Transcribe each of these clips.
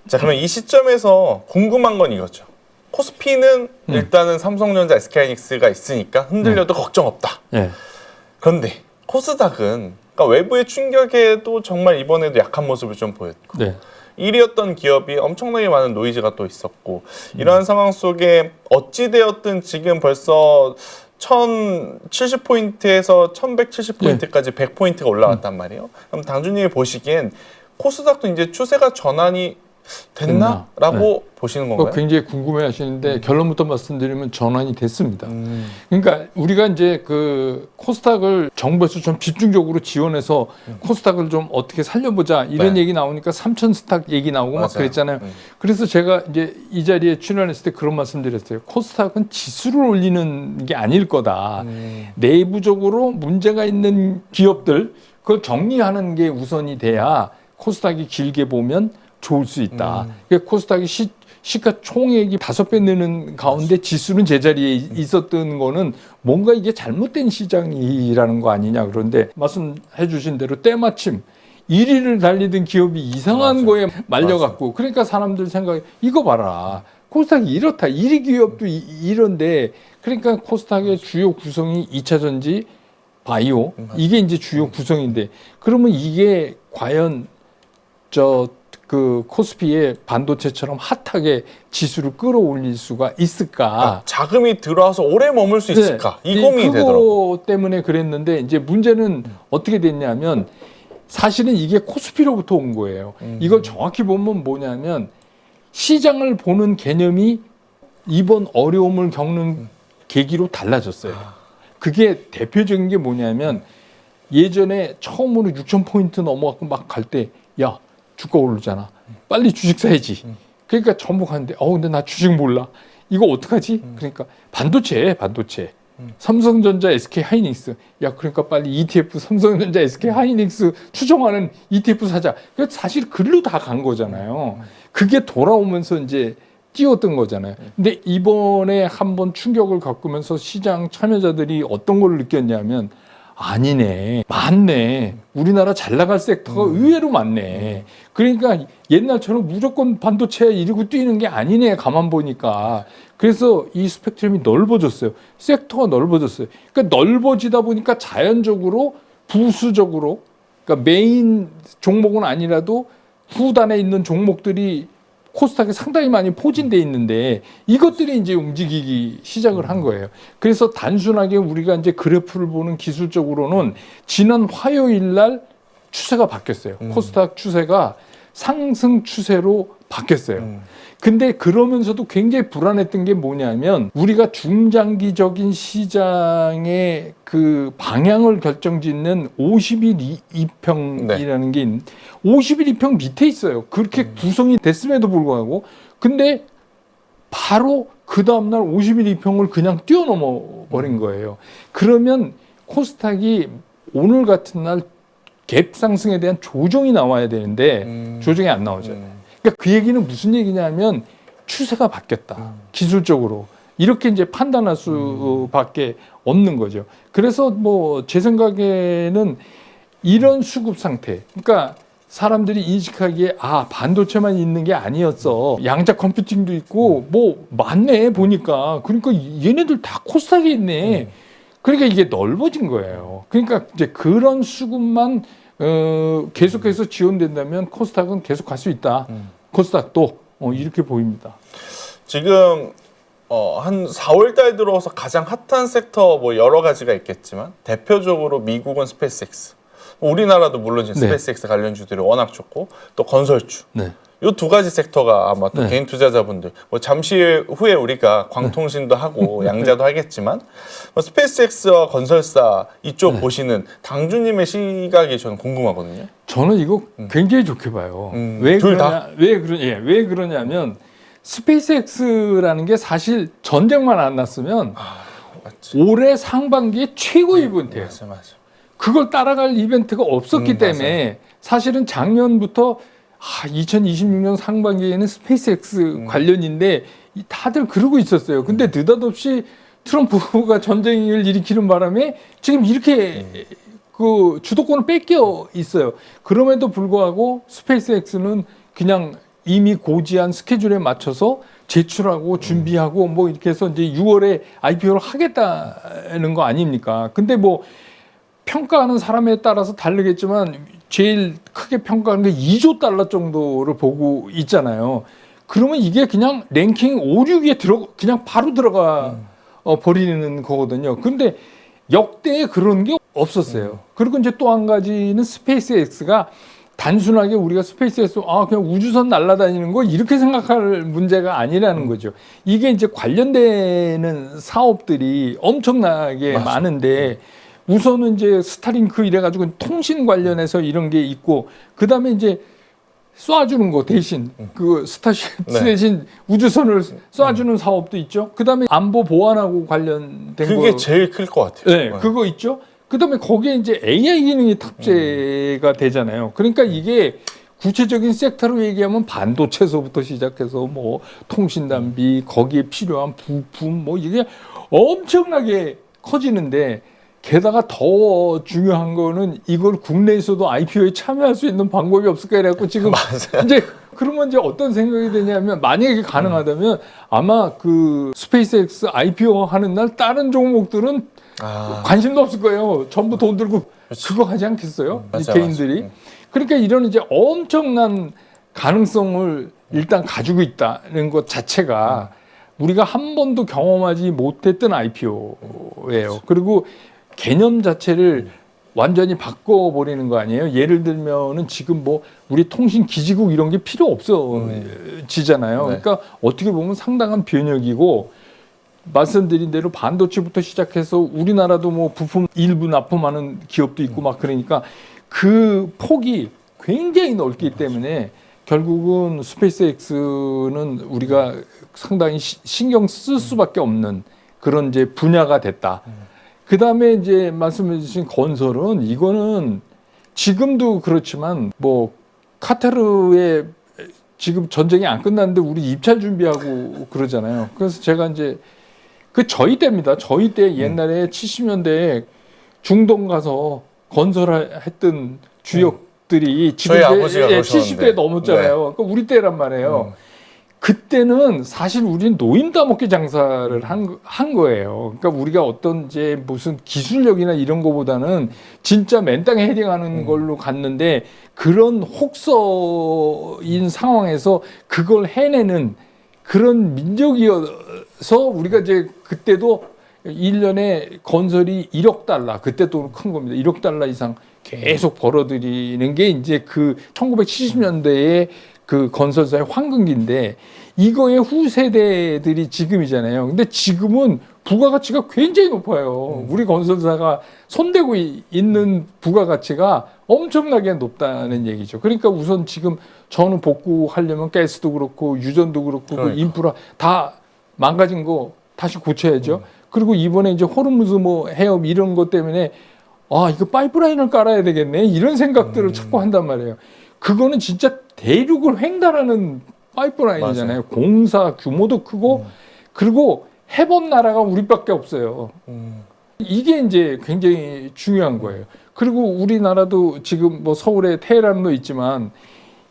자, 그러면 이 시점에서 궁금한 건 이거죠. 코스피는 일단은 삼성전자, SK하이닉스가 있으니까 흔들려도 걱정 없다. 네. 그런데 코스닥은 그러니까 외부의 충격에도 정말 이번에도 약한 모습을 좀 보였고 네. 1위였던 기업이 엄청나게 많은 노이즈가 또 있었고 이러한 상황 속에 어찌되었든 지금 벌써 1070포인트에서 1170포인트까지 100포인트가 올라왔단 말이에요. 그럼 당주님이 보시기엔 코스닥도 이제 추세가 전환이 됐나? 라고 보시는 건가요? 굉장히 궁금해 하시는데 결론부터 말씀드리면 전환이 됐습니다. 그러니까 우리가 이제 그 코스닥을 정부에서 좀 집중적으로 지원해서 코스닥을 좀 어떻게 살려보자 이런 얘기 나오니까 3천 스탁 얘기 나오고 막 그랬잖아요. 그래서 제가 이제 이 자리에 출연했을 때 그런 말씀 드렸어요. 코스닥은 지수를 올리는 게 아닐 거다. 내부적으로 문제가 있는 기업들 그걸 정리하는 게 우선이 돼야 코스닥이 길게 보면 좋을 수 있다. 그러니까 코스닥이 시가총액이 5배 느는 가운데 지수는 제자리에 있었던 거는 뭔가 이게 잘못된 시장이라는 거 아니냐. 그런데 말씀해 주신 대로 때마침 1위를 달리던 기업이 이상한 거에 말려갖고 그러니까 사람들 생각에 이거 봐라. 코스닥이 이렇다. 1위 기업도 이런데 그러니까 코스닥의 주요 구성이 2차 전지, 바이오 이게 이제 주요 구성인데 그러면 이게 과연 그 코스피의 반도체처럼 핫하게 지수를 끌어올릴 수가 있을까? 자금이 들어와서 오래 머물 수 있을까? 이 고민이 되더라고요. 그거 때문에 그랬는데 이제 문제는 어떻게 됐냐면 사실은 이게 코스피로부터 온 거예요. 이걸 정확히 보면 뭐냐면 시장을 보는 개념이 이번 어려움을 겪는 계기로 달라졌어요. 그게 대표적인 게 뭐냐면 예전에 처음으로 6,000포인트 넘어가고 막 갈 때 야 주가 오르잖아. 빨리 주식 사야지. 그러니까 전부 가는데 근데 나 주식 몰라. 이거 어떡하지? 그러니까 반도체. 삼성전자, SK하이닉스. 야 그러니까 빨리 ETF 삼성전자, SK하이닉스 추정하는 ETF 사자. 그래서 사실 글로 다 간 거잖아요. 그게 돌아오면서 이제 띄웠던 거잖아요. 근데 이번에 한번 충격을 겪으면서 시장 참여자들이 어떤 걸 느꼈냐면 아니네. 많네. 우리나라 잘 나갈 섹터가 의외로 많네. 그러니까 옛날처럼 무조건 반도체에 이러고 뛰는 게 아니네. 가만 보니까. 그래서 이 스펙트럼이 넓어졌어요. 섹터가 넓어졌어요. 그러니까 넓어지다 보니까 자연적으로 부수적으로 그러니까 메인 종목은 아니라도 후단에 있는 종목들이 코스닥에 상당히 많이 포진돼 있는데 이것들이 이제 움직이기 시작을 한 거예요. 그래서 단순하게 우리가 이제 그래프를 보는 기술적으로는 지난 화요일 날 추세가 바뀌었어요. 코스닥 추세가 상승 추세로 바뀌었어요. 근데 그러면서도 굉장히 불안했던 게 뭐냐면 우리가 중장기적인 시장의 그 방향을 결정짓는 50일 이평이라는 게 50일 이평 밑에 있어요. 그렇게 구성이 됐음에도 불구하고 근데 바로 그 다음날 50일 이평을 그냥 뛰어넘어 버린 거예요. 그러면 코스닥이 오늘 같은 날 갭 상승에 대한 조정이 나와야 되는데 조정이 안 나오잖아요. 그러니까 그 얘기는 무슨 얘기냐면 추세가 바뀌었다. 기술적으로. 이렇게 이제 판단할 수밖에 없는 거죠. 그래서 뭐 제 생각에는 이런 수급 상태. 그러니까 사람들이 인식하기에 반도체만 있는 게 아니었어. 양자 컴퓨팅도 있고 뭐 많네 보니까. 그러니까 얘네들 다 코스닥에 있네. 그러니까 이게 넓어진 거예요. 그러니까 이제 그런 수급만 계속해서 지원된다면 코스닥은 계속 갈 수 있다. 코스닥도 이렇게 보입니다. 지금 한 4월 달 들어서 가장 핫한 섹터 뭐 여러 가지가 있겠지만 대표적으로 미국은 스페이스X, 우리나라도 물론 지금 스페이스X 관련주들이 워낙 좋고 또 건설주. 이 두 가지 섹터가 아마 또 개인 투자자분들 뭐 잠시 후에 우리가 광통신도 하고 양자도 하겠지만 뭐 스페이스X와 건설사 이쪽 보시는 당주님의 시각이 저는 궁금하거든요. 저는 이거 굉장히 좋게 봐요. 왜 그러냐면 스페이스X라는 게 사실 전쟁만 안 났으면 올해 상반기에 최고 이벤트예요. 맞아. 그걸 따라갈 이벤트가 없었기 때문에 사실은 작년부터 2026년 상반기에는 스페이스X 관련인데 다들 그러고 있었어요. 근데 느닷없이 트럼프가 전쟁을 일으키는 바람에 지금 이렇게 그 주도권을 뺏겨 있어요. 그럼에도 불구하고 스페이스X는 그냥 이미 고지한 스케줄에 맞춰서 제출하고 준비하고 뭐 이렇게 해서 이제 6월에 IPO를 하겠다는 거 아닙니까? 근데 뭐 평가하는 사람에 따라서 다르겠지만 제일 크게 평가하는 게 2조 달러 정도를 보고 있잖아요. 그러면 이게 그냥 랭킹 5, 6위에 그냥 바로 들어가 버리는 거거든요. 근데 역대에 그런 게 없었어요. 그리고 이제 또 한 가지는 스페이스X가 단순하게 우리가 스페이스X 그냥 우주선 날아다니는 거 이렇게 생각할 문제가 아니라는 거죠. 이게 이제 관련되는 사업들이 엄청나게 맞아. 많은데 우선은 이제 스타링크 이래가지고 통신 관련해서 이런 게 있고 그 다음에 이제 쏴주는 거 대신 그 스타쉽 네. 대신 우주선을 쏴주는 사업도 있죠. 그 다음에 안보 보안하고 관련된 그게 거. 제일 클 것 같아요. 네, 그거 있죠. 그다음에 거기에 이제 AI 기능이 탑재가 되잖아요. 그러니까 이게 구체적인 섹터로 얘기하면 반도체서부터 시작해서 뭐 통신 단비, 거기에 필요한 부품 뭐 이게 엄청나게 커지는데 게다가 더 중요한 거는 이걸 국내에서도 IPO에 참여할 수 있는 방법이 없을까 이래갖고 지금 맞아요. 이제 그러면 이제 어떤 생각이 드냐면 만약에 가능하다면 아마 그 스페이스X IPO 하는 날 다른 종목들은 관심도 없을 거예요. 전부 돈 들고 그렇지. 그거 하지 않겠어요? 이 맞아, 개인들이. 맞아. 그러니까 이런 이제 엄청난 가능성을 일단 가지고 있다는 것 자체가 우리가 한 번도 경험하지 못했던 IPO예요. 그리고 개념 자체를 완전히 바꿔버리는 거 아니에요? 예를 들면은 지금 뭐 우리 통신 기지국 이런 게 필요 없어지잖아요. 네. 그러니까 어떻게 보면 상당한 변혁이고 말씀드린 대로 반도체부터 시작해서 우리나라도 뭐 부품 일부 납품하는 기업도 있고 막 그러니까 그 폭이 굉장히 넓기 때문에 결국은 스페이스X는 우리가 상당히 신경 쓸 수밖에 없는 그런 이제 분야가 됐다. 그 다음에 이제 말씀해주신 건설은 이거는 지금도 그렇지만 뭐 카타르에 지금 전쟁이 안 끝났는데 우리 입찰 준비하고 그러잖아요. 그래서 제가 이제 그 저희 때입니다. 저희 때 옛날에 70년대에 중동 가서 건설했던 주역들이 지금 저희 아버지가 이제 그러셨는데. 70대 넘었잖아요. 그러니까 우리 때란 말이에요. 그때는 사실 우리는 노인 따먹기 장사를 한 거예요. 그러니까 우리가 어떤 이제 무슨 기술력이나 이런 거보다는 진짜 맨 땅에 헤딩하는 걸로 갔는데 그런 혹서인 상황에서 그걸 해내는 그런 민족이어서 우리가 이제 그때도 1년에 건설이 1억 달러, 그때 또 큰 겁니다. 1억 달러 이상 계속 벌어들이는 게 이제 그 1970년대에 그 건설사의 황금기인데 이거의 후세대들이 지금이잖아요. 근데 지금은 부가가치가 굉장히 높아요. 우리 건설사가 손대고 있는 부가가치가 엄청나게 높다는 얘기죠. 그러니까 우선 지금 저는 복구하려면 가스도 그렇고 유전도 그렇고 그 인프라 다 망가진 거 다시 고쳐야죠. 그리고 이번에 이제 호르무즈 뭐 해협 이런 것 때문에 이거 파이프라인을 깔아야 되겠네 이런 생각들을 자꾸 한단 말이에요. 그거는 진짜 대륙을 횡단하는 파이프라인이잖아요. 맞아요. 공사 규모도 크고 그리고 해본 나라가 우리밖에 없어요. 이게 이제 굉장히 중요한 거예요. 그리고 우리나라도 지금 뭐 서울에 테헤란도 있지만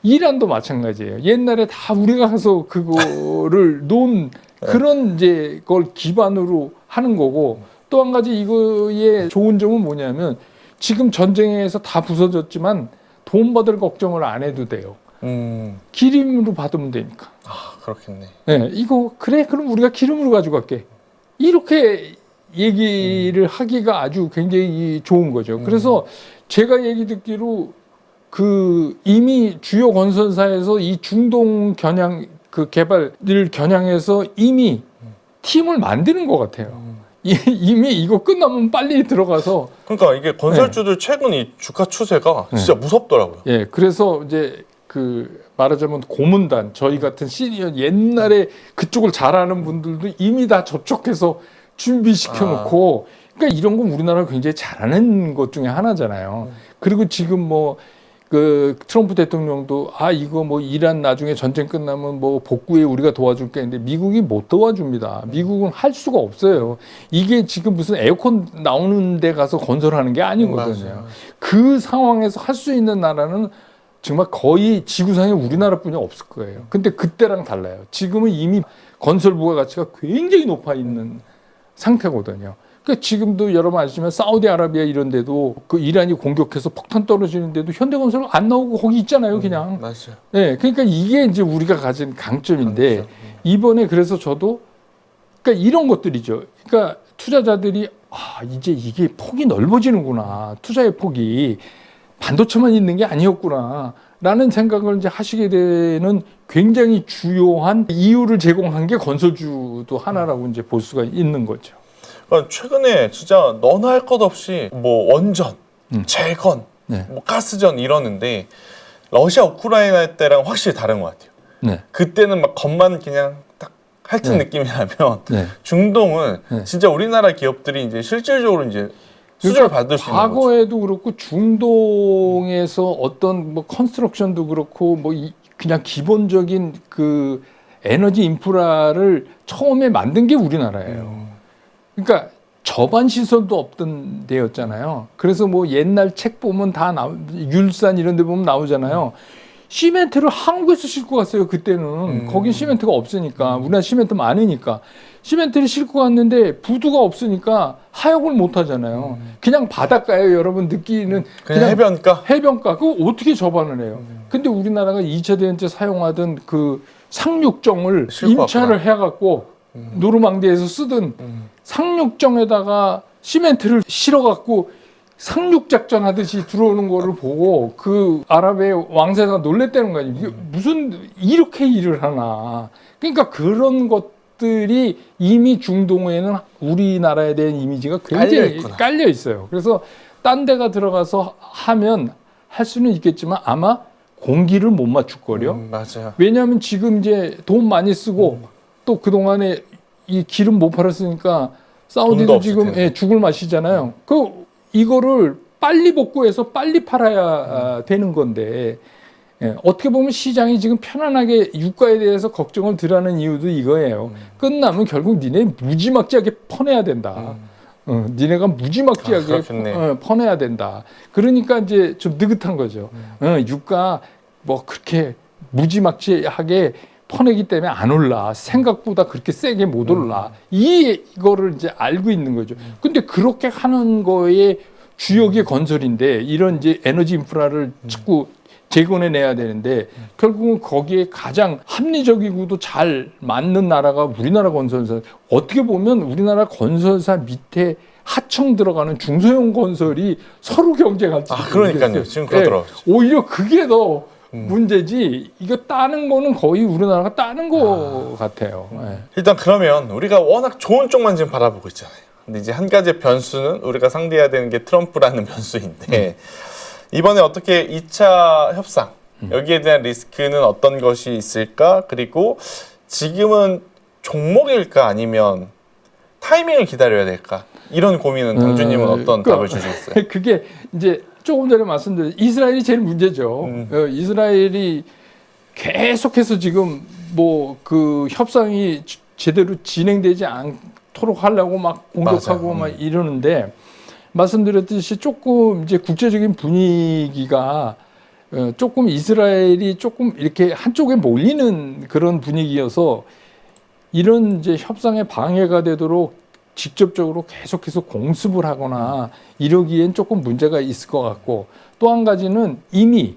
이란도 마찬가지예요. 옛날에 다 우리가 가서 그거를 놓은 그런 이제 걸 기반으로 하는 거고 또 한 가지 이거의 좋은 점은 뭐냐면 지금 전쟁에서 다 부서졌지만 돈 받을 걱정을 안 해도 돼요. 기름으로 받으면 되니까. 그렇겠네. 네, 이거 그래 그럼 우리가 기름으로 가져갈게. 이렇게 얘기를 하기가 아주 굉장히 좋은 거죠. 그래서 제가 얘기 듣기로 그 이미 주요 건설사에서 이 중동 겨냥 그 개발을 겨냥해서 이미 팀을 만드는 것 같아요. 이미 이거 끝나면 빨리 들어가서 그러니까 이게 건설주들 최근 이 주가 추세가 진짜 무섭더라고요. 예, 그래서 이제 그 말하자면 고문단 저희 같은 시니어 옛날에 그쪽을 잘 아는 분들도 이미 다 접촉해서 준비시켜 놓고 그러니까 이런 건 우리나라가 굉장히 잘하는 것 중에 하나잖아요. 그리고 지금 뭐 그 트럼프 대통령도 이거 뭐 이란 나중에 전쟁 끝나면 뭐 복구에 우리가 도와줄게 했는데 미국이 못 도와줍니다. 미국은 할 수가 없어요. 이게 지금 무슨 에어컨 나오는 데 가서 건설하는 게 아니거든요. 맞아요. 그 상황에서 할 수 있는 나라는 정말 거의 지구상에 우리나라뿐이 없을 거예요. 근데 그때랑 달라요. 지금은 이미 건설 부가가치가 굉장히 높아 있는 상태거든요. 그러니까 지금도 여러분 아시지만 사우디아라비아 이런 데도 그 이란이 공격해서 폭탄 떨어지는데도 현대건설 안 나오고 거기 있잖아요, 그냥. 맞아요. 네, 그러니까 이게 이제 우리가 가진 강점인데 이번에 그래서 저도 그러니까 이런 것들이죠. 그러니까 투자자들이 이제 이게 폭이 넓어지는구나. 투자의 폭이 반도체만 있는 게 아니었구나. 라는 생각을 이제 하시게 되는 굉장히 주요한 이유를 제공한 게 건설주도 하나라고 이제 볼 수가 있는 거죠. 그러니까 최근에 진짜 너나 할 것 없이 뭐 원전, 재건, 네. 뭐 가스전 이러는데 러시아 우크라이나 때랑 확실히 다른 것 같아요. 네. 그때는 막 겉만 그냥 딱 핥은 네. 느낌이라면 네. 중동은 네. 진짜 우리나라 기업들이 이제 실질적으로 이제 수주를 받을 수 있는 거죠. 과거에도 그렇고 중동에서 어떤 뭐 컨스트럭션도 그렇고 뭐 그냥 기본적인 그 에너지 인프라를 처음에 만든 게 우리나라예요. 그러니까 저반 시설도 없던 데였잖아요. 그래서 뭐 옛날 책 보면 다 율산 이런 데 보면 나오잖아요. 시멘트를 한국에서 싣고 갔어요. 그때는 거긴 시멘트가 없으니까 우리나라 시멘트 많으니까 시멘트를 싣고 갔는데 부두가 없으니까 하역을 못 하잖아요. 그냥 바닷가에 여러분 느끼는 그냥 해변가? 해변가. 그거 어떻게 접안을 해요? 근데 우리나라가 2차 대전 때 사용하던 그 상륙정을 임차를 해갖고 노르망디에서 쓰던 상륙정에다가 시멘트를 실어갖고 상륙작전 하듯이 들어오는 거를 보고 그 아랍의 왕세자가 놀랬다는 거 아니에요. 이게 무슨 이렇게 일을 하나. 그러니까 그런 것들이 이미 중동에는 우리나라에 대한 이미지가 굉장히 깔려 있어요. 그래서 딴 데가 들어가서 하면 할 수는 있겠지만 아마 공기를 못 맞출 거려. 맞아요. 왜냐하면 지금 이제 돈 많이 쓰고 또 그동안에 이 기름 못 팔았으니까 사우디도 지금 죽을 맛이잖아요. 이거를 빨리 복구해서 빨리 팔아야 되는 건데 어떻게 보면 시장이 지금 편안하게 유가에 대해서 걱정을 덜 하는 이유도 이거예요. 끝나면 결국 니네 무지막지하게 퍼내야 된다. 니네가 무지막지하게 퍼내야 된다. 그러니까 이제 좀 느긋한 거죠. 유가 뭐 그렇게 무지막지하게 퍼내기 때문에 안 올라. 생각보다 그렇게 세게 못 올라. 이거를 이제 알고 있는 거죠. 근데 그렇게 하는 거에 주역이 건설인데 이런 이제 에너지 인프라를 자꾸 재건해 내야 되는데 결국은 거기에 가장 합리적이고도 잘 맞는 나라가 우리나라 건설사. 어떻게 보면 우리나라 건설사 밑에 하청 들어가는 중소형 건설이 서로 경쟁할 수 있어요. 그러니까요. 지금 그러더라고요. 오히려 그게 더 문제지 이거 따는 거는 거의 우리나라가 따는 거 같아요. 일단 그러면 우리가 워낙 좋은 쪽만 지금 바라보고 있잖아요. 근데 이제 한 가지 변수는 우리가 상대해야 되는 게 트럼프라는 변수인데 이번에 어떻게 2차 협상 여기에 대한 리스크는 어떤 것이 있을까? 그리고 지금은 종목일까 아니면 타이밍을 기다려야 될까? 이런 고민은 당주님은 어떤 답을 주시겠어요? 그게 이제 조금 전에 말씀드린 이스라엘이 제일 문제죠. 이스라엘이 계속해서 지금 뭐 그 협상이 제대로 진행되지 않도록 하려고 막 공격하고 막 이러는데 말씀드렸듯이 조금 이제 국제적인 분위기가 조금 이스라엘이 조금 이렇게 한쪽에 몰리는 그런 분위기여서 이런 이제 협상에 방해가 되도록 직접적으로 계속해서 공습을 하거나 이러기엔 조금 문제가 있을 것 같고 또 한 가지는 이미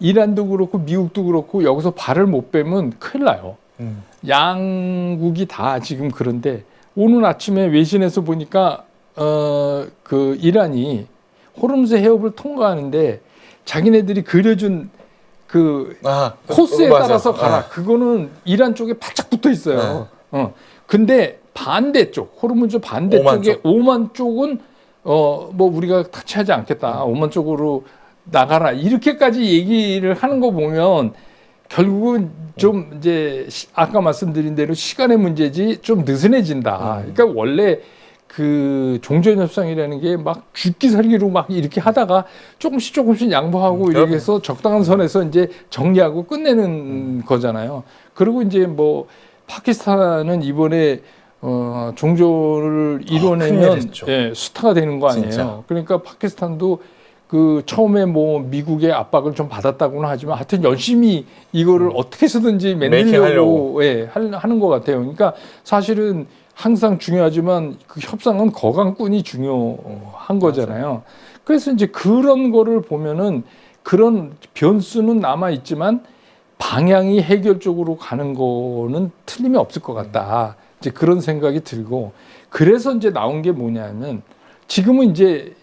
이란도 그렇고 미국도 그렇고 여기서 발을 못 빼면 큰일 나요. 양국이 다 지금 그런데 오늘 아침에 외신에서 보니까 그 이란이 호르무즈 해협을 통과하는데 자기네들이 그려준 그 코스에 따라서 가라. 그거는 이란 쪽에 바짝 붙어 있어요. 근데 반대쪽 호르무즈 반대쪽에 오만 쪽은 뭐 우리가 타치하지 않겠다. 오만 쪽으로 나가라. 이렇게까지 얘기를 하는 거 보면 결국은 좀 이제 아까 말씀드린 대로 시간의 문제지 좀 느슨해진다. 그러니까 원래 그 종전협상이라는 게 막 죽기 살기로 막 이렇게 하다가 조금씩 양보하고 이렇게 해서 적당한 선에서 이제 정리하고 끝내는 거잖아요. 그리고 이제 뭐 파키스탄은 이번에 종전을 이뤄내면 스타가 되는 거 아니에요. 진짜. 그러니까 파키스탄도 그 처음에 뭐 미국의 압박을 좀 받았다고는 하지만 하여튼 열심히 이거를 어떻게 해서든지 만들려고 하는 것 같아요. 그러니까 사실은 항상 중요하지만 그 협상은 거강꾼이 중요한 거잖아요. 그래서 이제 그런 거를 보면은 그런 변수는 남아 있지만 방향이 해결적으로 가는 거는 틀림이 없을 것 같다. 이제 그런 생각이 들고 그래서 이제 나온 게 뭐냐면 지금은 이제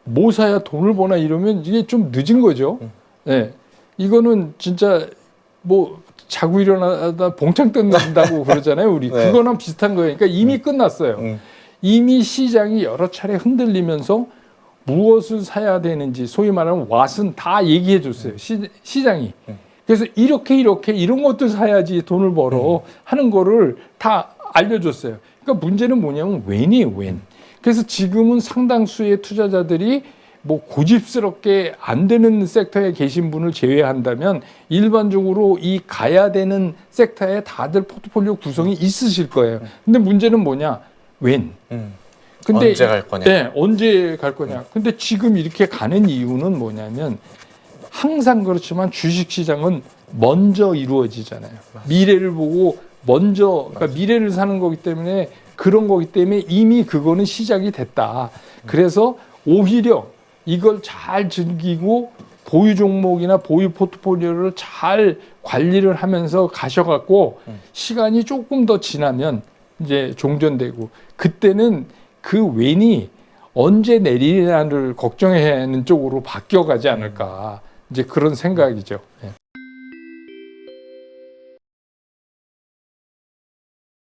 뭐 사야 돈을 버나 이러면 이게 좀 늦은 거죠. 네. 이거는 진짜 뭐 자고 일어나다 봉창 뜯는다고 그러잖아요. 우리 네. 그거랑 비슷한 거예요. 그러니까 이미 끝났어요. 이미 시장이 여러 차례 흔들리면서 무엇을 사야 되는지 소위 말하면 왓은 다 얘기해 줬어요. 시장이. 그래서 이렇게 이런 것들 사야지 돈을 벌어 하는 거를 다 알려줬어요. 그러니까 문제는 뭐냐면 웬이에요, 웬. 그래서 지금은 상당수의 투자자들이 뭐 고집스럽게 안 되는 섹터에 계신 분을 제외한다면 일반적으로 이 가야 되는 섹터에 다들 포트폴리오 구성이 있으실 거예요. 근데 문제는 뭐냐? 웬. 근데 언제 갈 거냐? 네, 언제 갈 거냐? 근데 지금 이렇게 가는 이유는 뭐냐면 항상 그렇지만 주식 시장은 먼저 이루어지잖아요. 미래를 보고 먼저 그러니까 미래를 사는 거기 때문에 그런 거기 때문에 이미 그거는 시작이 됐다. 그래서 오히려 이걸 잘 즐기고 보유 종목이나 보유 포트폴리오를 잘 관리를 하면서 가셔갖고 시간이 조금 더 지나면 이제 종전되고 그때는 그 웬이 언제 내리냐를 걱정해야 하는 쪽으로 바뀌어가지 않을까. 이제 그런 생각이죠. 예.